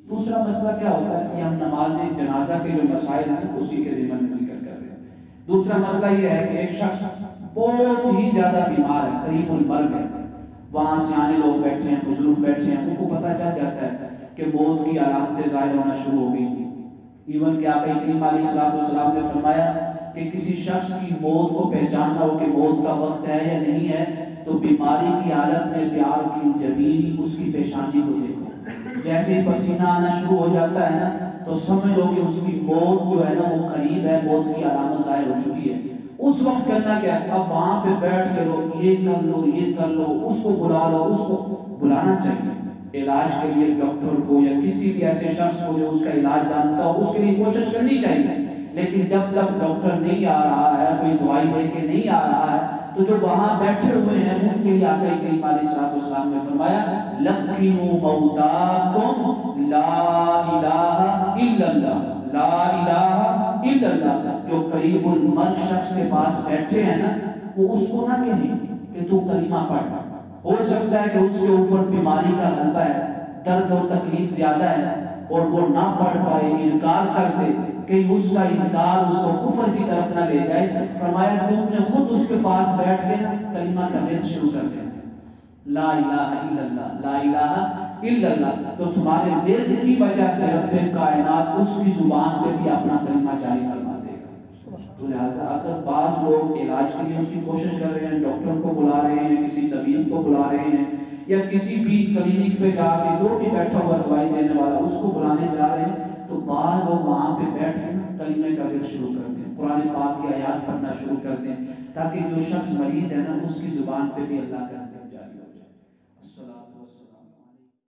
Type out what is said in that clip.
دوسرا مسئلہ کیا ہوتا ہے کہ ہم نماز جنازہ کے جو مسائل ہیں اسی کے ضمن میں ذکر کر رہے ہیں۔ دوسرا مسئلہ یہ ہے کہ ایک شخص بہت ہی زیادہ بیمار ہے، قریب المرگ ہے، وہاں سیانے لوگ بیٹھے ہیں، بزرگ بیٹھے ہیں، ان کو پتہ چل جاتا ہے کہ موت کی علامتیں ظاہر ہونا شروع ہو گئی۔ ایون کہ آقا کریم علیہ السلام نے فرمایا کہ کسی شخص کی موت کو پہچاننا ہو کہ موت کا وقت ہے یا نہیں ہے تو بیماری کی حالت میں پیار کی جبین اس کی پیشانی کو دیکھو، جیسے ہی پسینہ آنا شروع ہو جاتا ہے نا تو سمجھ لو کہ اس کی موت جو ہے نا وہ قریب ہے، موت کی علامت ظاہر ہو چکی ہے۔ اس وقت کرنا کیا ہے؟ اب وہاں پہ بیٹھ کے لو، یہ کر لو، یہ کر لو، اس کو بلا لو، اس کو بلانا چاہیے علاج کے لیے ڈاکٹر کو یا کسی بھی ایسے شخص کو جو اس کا علاج جانتا ہو، اس کے لیے کوشش کرنی چاہیے۔ لیکن جب تک ڈاکٹر نہیں آ رہا ہے، کوئی دوائی دے کے نہیں آ رہا ہے، تو جو وہاں بیٹھے ہوئے ہیں ان کے لیے آقا کریم علیہ السلام نے فرمایا لقنوا موتاکم لا الہ الا اللہ، لا الہ الا اللہ۔ جو قریب المرگ شخص کے پاس بیٹھے ہیں نا وہ اس کو نہ کہیں کہ تو کلمہ پڑھ، ہو سکتا ہے کہ اس کے اوپر بیماری کا غلبہ ہے، درد اور تکلیف زیادہ ہے اور وہ نہ پڑھ پائے، انکار کر دے کہ اس کا انکار اس کو کفر کی طرف نہ لے جائے۔ فرمایا تم نے خود اس کے پاس بیٹھ کے کلمہ کا ورد شروع کر دیا، لا الہ الا اللہ، لا الہ الا اللہ، تو تمہارے ورد کی وجہ سے رب کائنات اس کی زبان پہ بھی اپنا کلمہ جاری فرما دے گا۔ تو لہٰذا اگر بعض لوگ علاج کے لیے اس کی کوشش کر رہے ہیں، ڈاکٹر کو بلا رہے ہیں، کسی طبیب کو بلا رہے ہیں، یا کسی بھی کلینک پہ جا کے جو بھی بیٹھا ہوا دوائی دینے والا اس کو بلانے جا رہے ہیں، تو بعض لوگ وہاں پہ بیٹھ کے کلمے کا ورد شروع کر دیں، قرآن پاک کی آیات پڑھنا شروع کر دیں، تاکہ جو شخص مریض ہے نا اس کی زبان پہ بھی اللہ کا